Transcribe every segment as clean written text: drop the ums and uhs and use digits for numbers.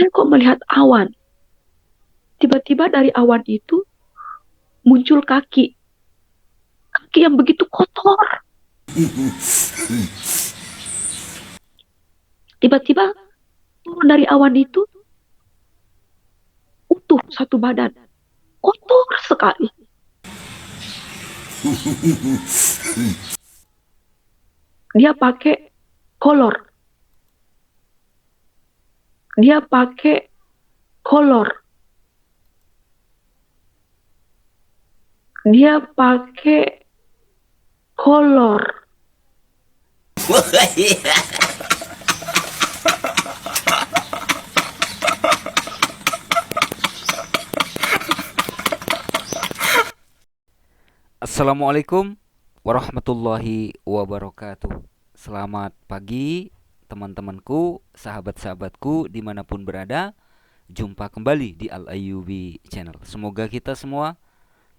saya kok melihat awan. Tiba-tiba dari awan itu muncul kaki. Kaki yang begitu kotor. Tiba-tiba turun dari awan itu utuh satu badan. Kotor sekali. Dia pakai kolor. Dia pakai kolor. Dia pakai kolor. Assalamualaikum warahmatullahi wabarakatuh. Selamat pagi teman-temanku, sahabat-sahabatku dimanapun berada. Jumpa kembali di Al-Ayyubi Channel. Semoga kita semua,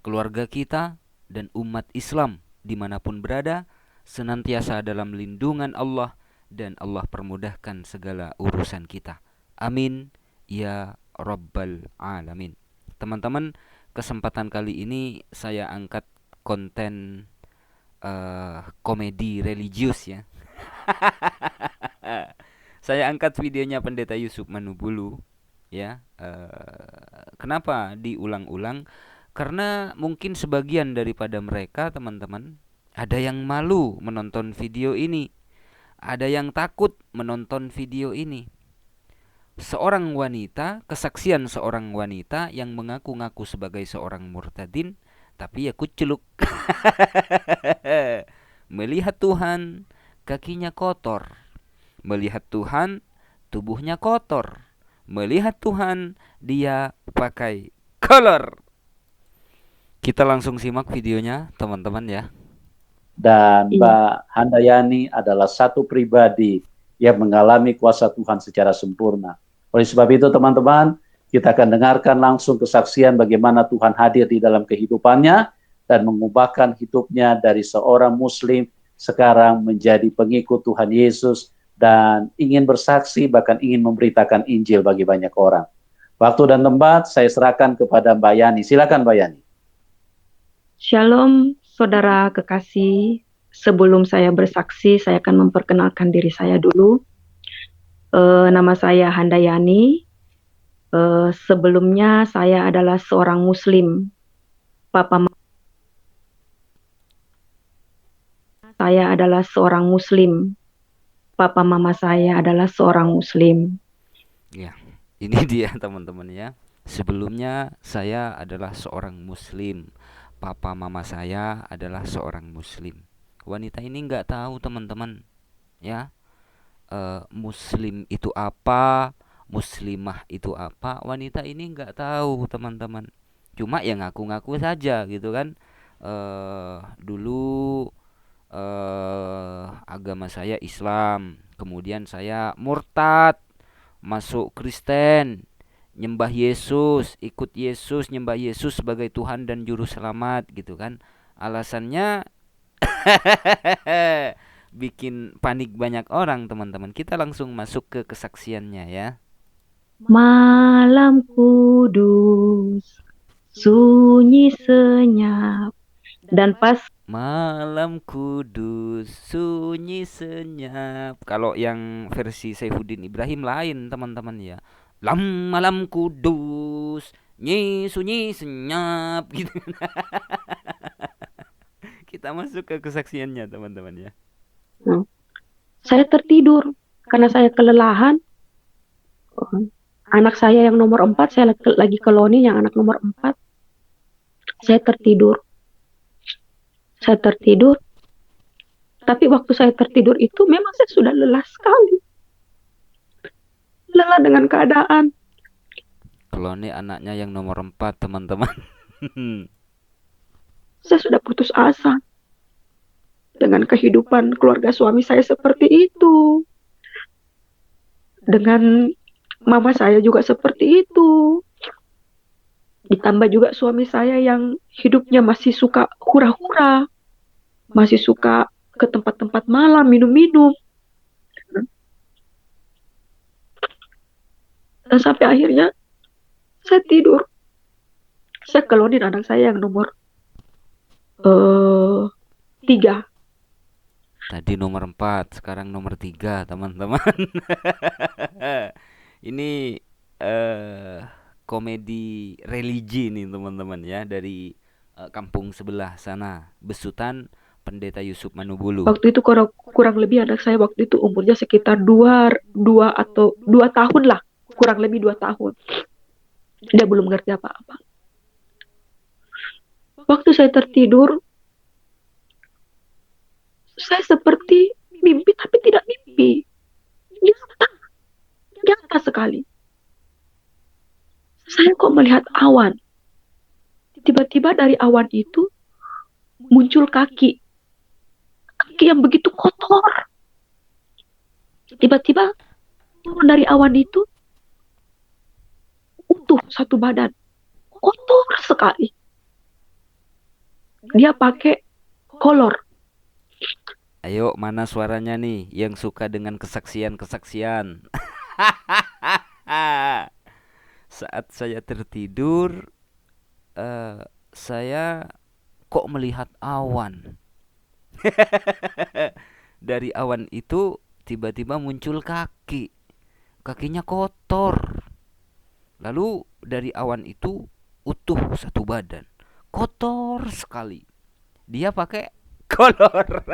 keluarga kita, dan umat Islam dimanapun berada senantiasa dalam lindungan Allah dan Allah permudahkan segala urusan kita. Amin ya Rabbal Alamin. Teman-teman, kesempatan kali ini saya angkat konten komedi religius ya. Saya angkat videonya Pendeta Yusuf Manubulu ya. Kenapa diulang-ulang? Karena mungkin sebagian daripada mereka teman-teman ada yang malu menonton video ini, ada yang takut menonton video ini. Seorang wanita, kesaksian seorang wanita yang mengaku-ngaku sebagai seorang murtadin, tapi ya kuculuk. Melihat Tuhan, kakinya kotor. Melihat Tuhan, tubuhnya kotor. Melihat Tuhan, dia pakai kolor. Kita langsung simak videonya, teman-teman ya. Dan Iya. Mbak Handayani adalah satu pribadi yang mengalami kuasa Tuhan secara sempurna. Oleh sebab itu teman-teman, kita akan dengarkan langsung kesaksian bagaimana Tuhan hadir di dalam kehidupannya dan mengubahkan hidupnya dari seorang muslim sekarang menjadi pengikut Tuhan Yesus dan ingin bersaksi bahkan ingin memberitakan Injil bagi banyak orang. Waktu dan tempat saya serahkan kepada Mbak Yani. Silakan Mbak Yani. Shalom, saudara kekasih. Sebelum saya bersaksi, saya akan memperkenalkan diri saya dulu. Nama saya Handayani. Sebelumnya saya adalah seorang Muslim. Papa saya adalah seorang Muslim. Papa mama saya adalah seorang Muslim. Ya, ini dia teman-teman ya. Sebelumnya saya adalah seorang muslim. Papa mama saya adalah seorang muslim. Wanita ini nggak tahu teman-teman ya. Muslim itu apa, muslimah itu apa. Wanita ini nggak tahu teman-teman. Cuma ya ngaku-ngaku saja gitu kan. Dulu agama saya Islam, kemudian saya murtad masuk Kristen, nyembah Yesus, ikut Yesus, nyembah Yesus sebagai Tuhan dan juru selamat gitu kan. Alasannya bikin panik banyak orang, teman-teman. Kita langsung masuk ke kesaksiannya ya. Malam kudus, sunyi senyap, dan pas Malam kudus, sunyi senyap. Kalau yang versi Saifuddin Ibrahim lain, teman-teman ya. Malam kudus, sunyi senyap gitu. Kita masuk ke kesaksiannya, teman-teman ya. saya tertidur karena saya kelelahan. Anak saya yang nomor 4, saya lagi ke Loni yang anak nomor 4. Saya tertidur. Saya tertidur. Tapi waktu saya tertidur itu memang saya sudah lelah sekali. Lelah dengan keadaan. Kalau ini anaknya yang nomor 4 teman-teman. Saya sudah putus asa dengan kehidupan keluarga suami saya seperti itu. Dengan mama saya juga seperti itu. Ditambah juga suami saya yang hidupnya masih suka hura-hura. Masih suka ke tempat-tempat malam, minum-minum. Dan sampai akhirnya saya tidur. Saya kelonin anak saya yang nomor 3. Tadi nomor 4, sekarang nomor 3, teman-teman. Ini eh komedi religi nih, teman-teman ya, dari kampung sebelah sana, besutan Pendeta Yusuf Manubulu. Waktu itu kurang lebih anak saya waktu itu umurnya sekitar 2 tahun lah. Kurang lebih 2 tahun. Dia belum ngerti apa-apa. Waktu saya tertidur, saya seperti mimpi tapi tidak mimpi. Nyata sekali. Saya kok melihat awan. Tiba-tiba dari awan itu muncul kaki. Kaki yang begitu kotor. Tiba-tiba turun dari awan itu utuh satu badan. Kotor sekali. Dia pakai kolor. Ayo, mana suaranya nih yang suka dengan kesaksian-kesaksian? Saat saya tertidur, saya kok melihat awan. Dari awan itu tiba-tiba muncul kaki. Kakinya kotor. Lalu dari awan itu utuh satu badan. Kotor sekali. Dia pakai kolor.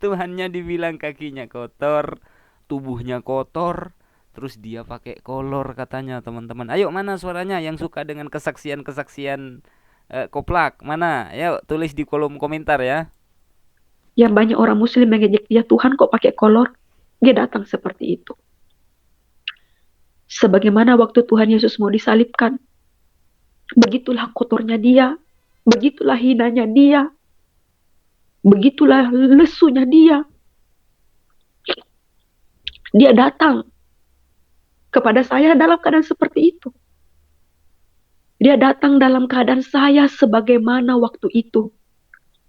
Tuhannya dibilang kakinya kotor, tubuhnya kotor, terus dia pakai kolor katanya, teman-teman. Ayo, mana suaranya yang suka dengan kesaksian-kesaksian koplak? Mana? Ayo tulis di kolom komentar ya. Yang banyak orang muslim mengejek dia, Tuhan kok pakai kolor. Dia datang seperti itu. Sebagaimana waktu Tuhan Yesus mau disalibkan, begitulah kotornya dia, begitulah hinanya dia, begitulah lesunya dia. Dia datang kepada saya dalam keadaan seperti itu. Dia datang dalam keadaan saya sebagaimana waktu itu.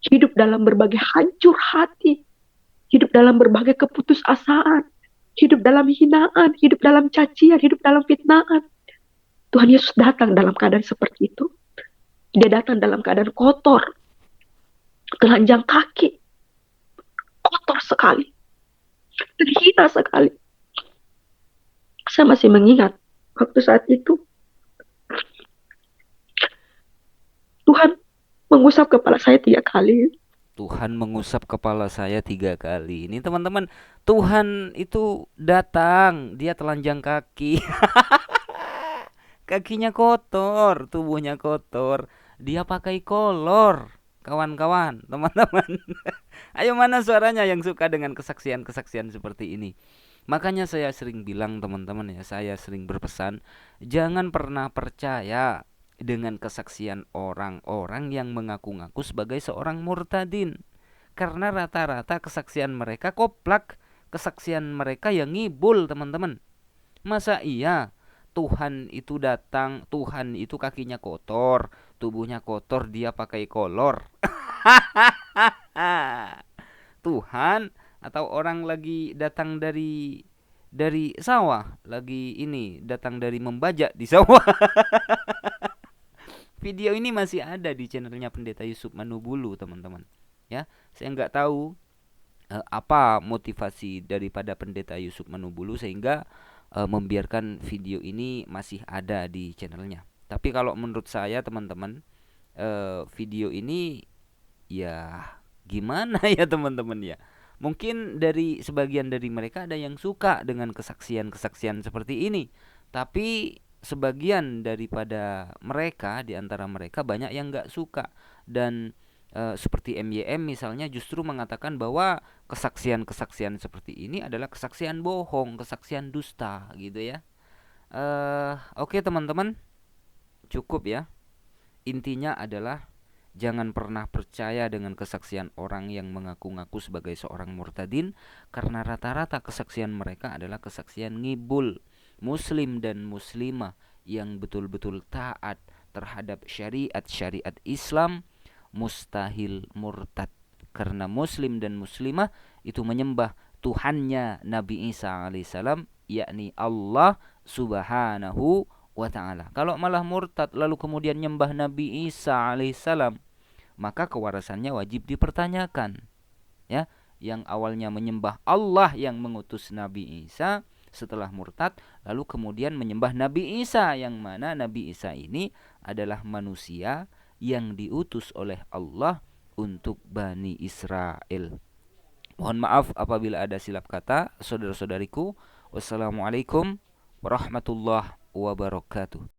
Hidup dalam berbagai hancur hati. Hidup dalam berbagai keputusasaan. Hidup dalam hinaan. Hidup dalam cacian. Hidup dalam fitnaan. Tuhan Yesus datang dalam keadaan seperti itu. Dia datang dalam keadaan kotor. Telanjang kaki. Kotor sekali. Terhina sekali. Saya masih mengingat waktu saat itu Tuhan mengusap kepala saya 3 kali. Tuhan mengusap kepala saya 3 kali. Ini teman-teman, Tuhan itu datang, dia telanjang kaki. Kakinya kotor, tubuhnya kotor. Dia pakai kolor. Kawan-kawan, teman-teman. Ayo, mana suaranya yang suka dengan kesaksian-kesaksian seperti ini? Makanya saya sering bilang, teman-teman ya, saya sering berpesan, jangan pernah percaya dengan kesaksian orang-orang yang mengaku-ngaku sebagai seorang murtadin. Karena rata-rata kesaksian mereka koplak, kesaksian mereka yang ngibul, teman-teman. Masa iya Tuhan itu datang, Tuhan itu kakinya kotor, tubuhnya kotor, dia pakai kolor. Tuhan atau orang lagi datang dari sawah, lagi ini datang dari membajak di sawah. Video ini masih ada di channelnya Pendeta Yusuf Manubulu, teman-teman. Ya, saya nggak tahu apa motivasi daripada Pendeta Yusuf Manubulu sehingga membiarkan video ini masih ada di channelnya. Tapi kalau menurut saya, teman-teman, video ini ya gimana ya, teman-teman ya. Mungkin dari sebagian dari mereka ada yang suka dengan kesaksian-kesaksian seperti ini, tapi sebagian daripada mereka, di antara mereka banyak yang nggak suka. Dan seperti MYM misalnya justru mengatakan bahwa kesaksian-kesaksian seperti ini adalah kesaksian bohong, kesaksian dusta gitu ya. Oke, teman-teman, cukup ya. Intinya adalah jangan pernah percaya dengan kesaksian orang yang mengaku-ngaku sebagai seorang murtadin, karena rata-rata kesaksian mereka adalah kesaksian ngibul. Muslim dan muslimah yang betul-betul taat terhadap syariat Islam mustahil murtad, karena muslim dan muslimah itu menyembah Tuhannya Nabi Isa alaihissalam yakni Allah Subhanahu wa ta'ala. Kalau malah murtad lalu kemudian nyembah Nabi Isa alaihissalam, maka kewarasannya wajib dipertanyakan. Ya, yang awalnya menyembah Allah yang mengutus Nabi Isa, setelah murtad lalu kemudian menyembah Nabi Isa, yang mana Nabi Isa ini adalah manusia yang diutus oleh Allah untuk Bani Israel. Mohon maaf apabila ada silap kata, saudara-saudariku. Wassalamualaikum warahmatullahi wabarakatuh.